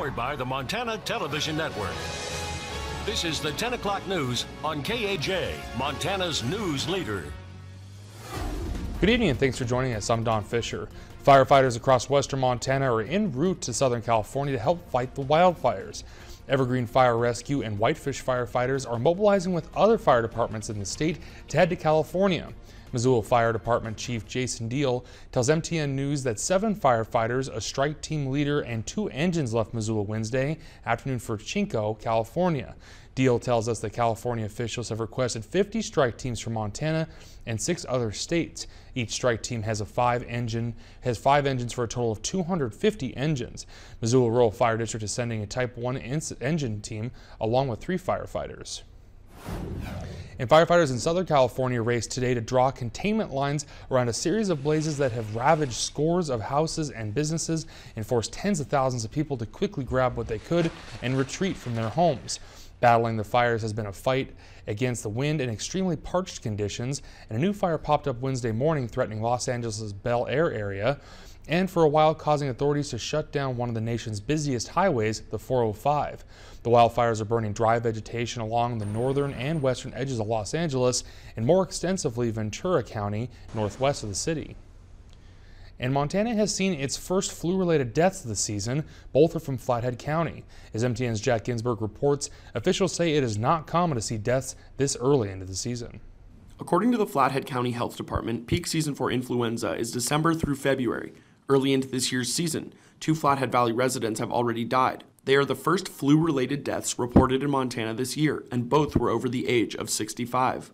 Powered by the Montana Television Network. This is the 10 o'clock news on KAJ, Montana's news leader. Good evening and thanks for joining us. I'm Don Fisher. Firefighters across western Montana are en route to Southern California to help fight the wildfires. Evergreen Fire Rescue and Whitefish firefighters are mobilizing with other fire departments in the state to head to California. Missoula Fire Department Chief Jason Deal tells MTN News that 7 firefighters, a strike team leader, and 2 engines left Missoula Wednesday afternoon for Chinco, California. Deal tells us that California officials have requested 50 strike teams from Montana and 6 other states. Each strike team has 5 engines for a total of 250 engines. Missoula Rural Fire District is sending a Type 1 engine team along with 3 firefighters. And firefighters in Southern California raced today to draw containment lines around a series of blazes that have ravaged scores of houses and businesses and forced tens of thousands of people to quickly grab what they could and retreat from their homes. Battling the fires has been a fight against the wind and extremely parched conditions, and a new fire popped up Wednesday morning threatening Los Angeles' Bel Air area, and for a while causing authorities to shut down one of the nation's busiest highways, the 405. The wildfires are burning dry vegetation along the northern and western edges of Los Angeles and more extensively Ventura County, northwest of the city. And Montana has seen its first flu-related deaths of the season. Both are from Flathead County. As MTN's Jack Ginsburg reports, officials say it is not common to see deaths this early into the season. According to the Flathead County Health Department, peak season for influenza is December through February. Early into this year's season, 2 Flathead Valley residents have already died. They are the first flu-related deaths reported in Montana this year, and both were over the age of 65.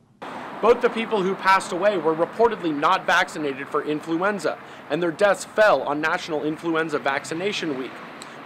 Both the people who passed away were reportedly not vaccinated for influenza, and their deaths fell on National Influenza Vaccination Week.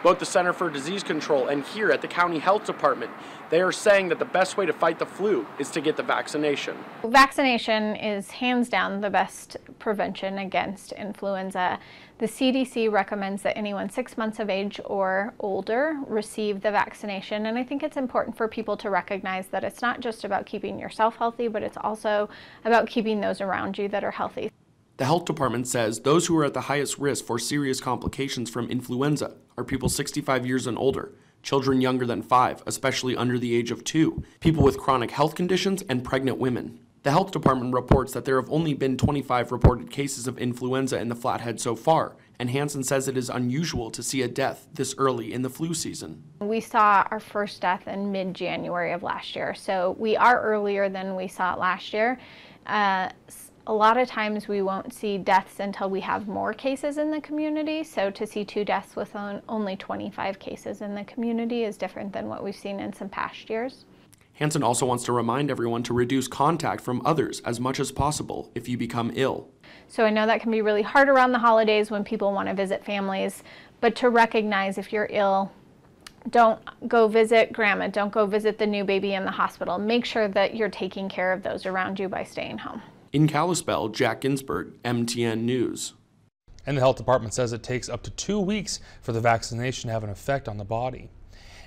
Both the Center for Disease Control and here at the County Health Department, they are saying that the best way to fight the flu is to get the vaccination. Vaccination is hands down the best prevention against influenza. The CDC recommends that anyone 6 months of age or older receive the vaccination, and I think it's important for people to recognize that it's not just about keeping yourself healthy, but it's also about keeping those around you that are healthy. The health department says those who are at the highest risk for serious complications from influenza are people 65 years and older, children younger than 5, especially under the age of 2, people with chronic health conditions, and pregnant women. The health department reports that there have only been 25 reported cases of influenza in the Flathead so far, and Hansen says it is unusual to see a death this early in the flu season. We saw our first death in mid-January of last year, so we are earlier than we saw it last year. A lot of times we won't see deaths until we have more cases in the community, so to see 2 deaths with only 25 cases in the community is different than what we've seen in some past years. Hansen also wants to remind everyone to reduce contact from others as much as possible if you become ill. So I know that can be really hard around the holidays when people want to visit families, but to recognize if you're ill, don't go visit grandma, don't go visit the new baby in the hospital. Make sure that you're taking care of those around you by staying home. In Kalispell, Jack Ginsburg, MTN News. And the health department says it takes up to 2 weeks for the vaccination to have an effect on the body.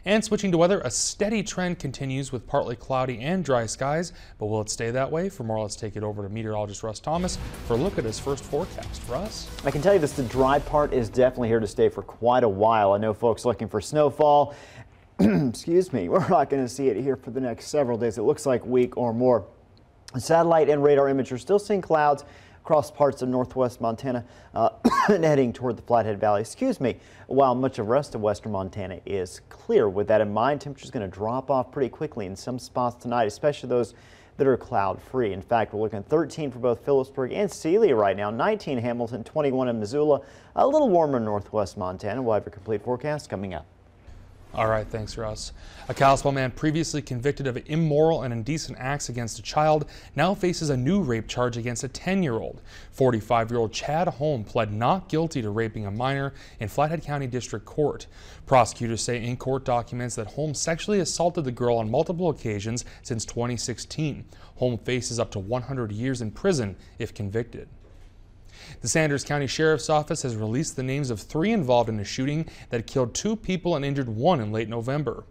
And switching to weather, a steady trend continues with partly cloudy and dry skies, but will it stay that way? For more, let's take it over to meteorologist Russ Thomas for a look at his first forecast. Russ? I can tell you this, the dry part is definitely here to stay for quite a while. I know folks looking for snowfall. Excuse me, we're not going to see it here for the next several days. It looks like a week or more. Satellite and radar image are still seeing clouds across parts of northwest Montana and heading toward the Flathead Valley, while much of the rest of western Montana is clear. With that in mind, temperatures going to drop off pretty quickly in some spots tonight, especially those that are cloud free. In fact, we're looking at 13 for both Phillipsburg and Celia right now, 19 Hamilton, 21 in Missoula, a little warmer in northwest Montana. We'll have your complete forecast coming up. All right, thanks, Russ. A Kalispell man previously convicted of immoral and indecent acts against a child now faces a new rape charge against a 10-year-old. 45-year-old Chad Holm pled not guilty to raping a minor in Flathead County District Court. Prosecutors say in court documents that Holm sexually assaulted the girl on multiple occasions since 2016. Holm faces up to 100 years in prison if convicted. The Sanders County Sheriff's Office has released the names of 3 involved in a shooting that killed 2 people and injured 1 in late November.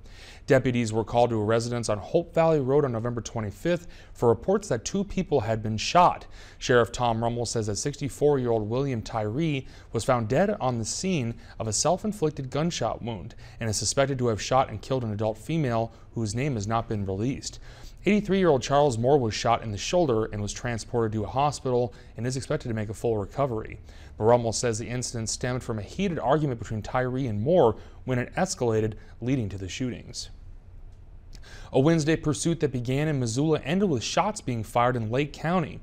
Deputies were called to a residence on Hope Valley Road on November 25th for reports that 2 people had been shot. Sheriff Tom Rummel says that 64-year-old William Tyree was found dead on the scene of a self-inflicted gunshot wound and is suspected to have shot and killed an adult female whose name has not been released. 83-year-old Charles Moore was shot in the shoulder and was transported to a hospital and is expected to make a full recovery. But Rummel says the incident stemmed from a heated argument between Tyree and Moore when it escalated, leading to the shootings. A Wednesday pursuit that began in Missoula ended with shots being fired in Lake County.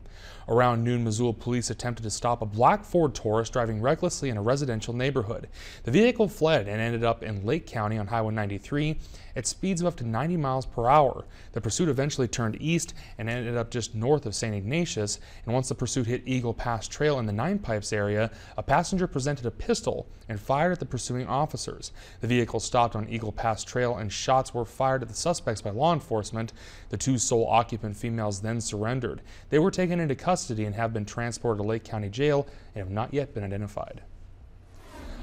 Around noon, Missoula police attempted to stop a black Ford Taurus driving recklessly in a residential neighborhood. The vehicle fled and ended up in Lake County on Highway 93 at speeds of up to 90 miles per hour. The pursuit eventually turned east and ended up just north of St. Ignatius, and once the pursuit hit Eagle Pass Trail in the Nine Pipes area, a passenger presented a pistol and fired at the pursuing officers. The vehicle stopped on Eagle Pass Trail and shots were fired at the suspects by law enforcement. The 2 sole occupant females then surrendered. They were taken into custody and have been transported to Lake County Jail and have not yet been identified.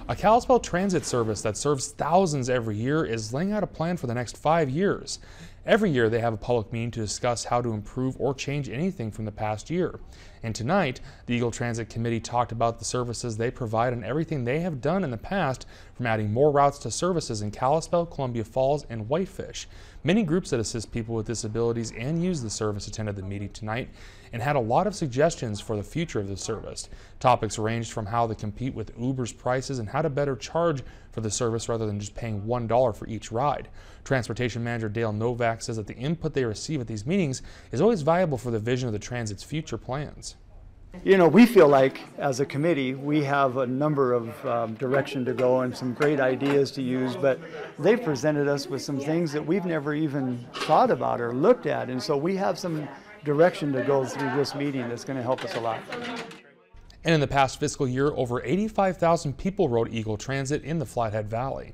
A Kalispell transit service that serves thousands every year is laying out a plan for the next 5 years. Every year they have a public meeting to discuss how to improve or change anything from the past year. And tonight, the Eagle Transit Committee talked about the services they provide and everything they have done in the past, from adding more routes to services in Kalispell, Columbia Falls, and Whitefish. Many groups that assist people with disabilities and use the service attended the meeting tonight and had a lot of suggestions for the future of the service. Topics ranged from how to compete with Uber's prices and how to better charge for the service rather than just paying $1 for each ride. Transportation Manager Dale Novak says that the input they receive at these meetings is always valuable for the vision of the transit's future plans. You know, we feel like as a committee we have a number of direction to go and some great ideas to use, but they've presented us with some things that we've never even thought about or looked at, and so we have some direction to go through this meeting that's going to help us a lot. And in the past fiscal year, over 85,000 people rode Eagle Transit in the Flathead Valley.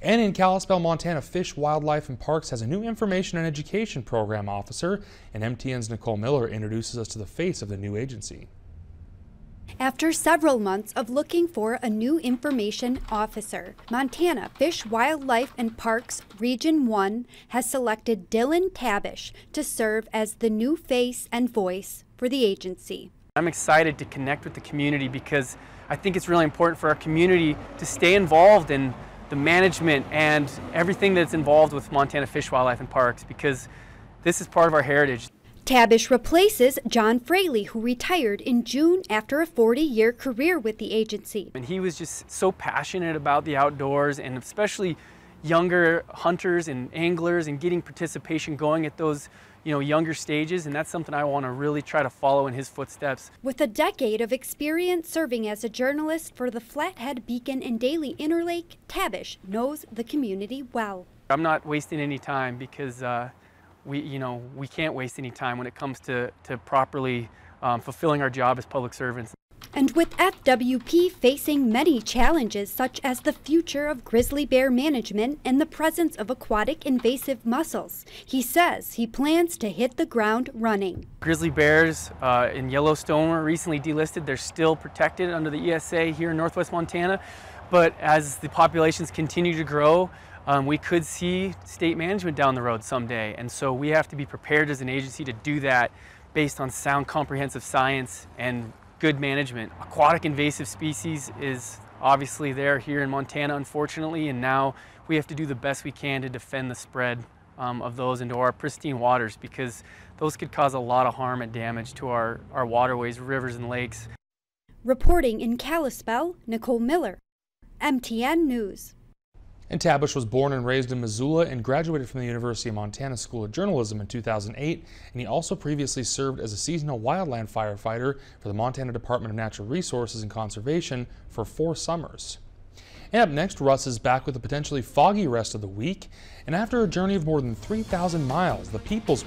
And in Kalispell, Montana, Fish, Wildlife, and Parks has a new information and education program officer, and MTN's Nicole Miller introduces us to the face of the new agency. After several months of looking for a new information officer, Montana Fish, Wildlife, and Parks Region 1 has selected Dylan Tabish to serve as the new face and voice for the agency. I'm excited to connect with the community because I think it's really important for our community to stay involved in the management and everything that's involved with Montana Fish, Wildlife, and Parks, because this is part of our heritage. Tabish replaces John Fraley, who retired in June after a 40-year career with the agency. And he was just so passionate about the outdoors, and especially younger hunters and anglers, and getting participation going at those younger stages, and that's something I want to really try to follow in his footsteps. With a decade of experience serving as a journalist for the Flathead Beacon and Daily Interlake, Tabish knows the community well. I'm not wasting any time because we can't waste any time when it comes to properly fulfilling our job as public servants. And with FWP facing many challenges such as the future of grizzly bear management and the presence of aquatic invasive mussels, he says he plans to hit the ground running. Grizzly bears in Yellowstone were recently delisted. They're still protected under the ESA here in northwest Montana, but as the populations continue to grow, we could see state management down the road someday, and so we have to be prepared as an agency to do that based on sound comprehensive science and good management. Aquatic invasive species is obviously there here in Montana, unfortunately, and now we have to do the best we can to defend the spread of those into our pristine waters, because those could cause a lot of harm and damage to our waterways, rivers, and lakes. Reporting in Kalispell, Nicole Miller, MTN News. And Tabish was born and raised in Missoula and graduated from the University of Montana School of Journalism in 2008, and he also previously served as a seasonal wildland firefighter for the Montana Department of Natural Resources and Conservation for 4 summers. And up next, Russ is back with a potentially foggy rest of the week, and after a journey of more than 3,000 miles, the People's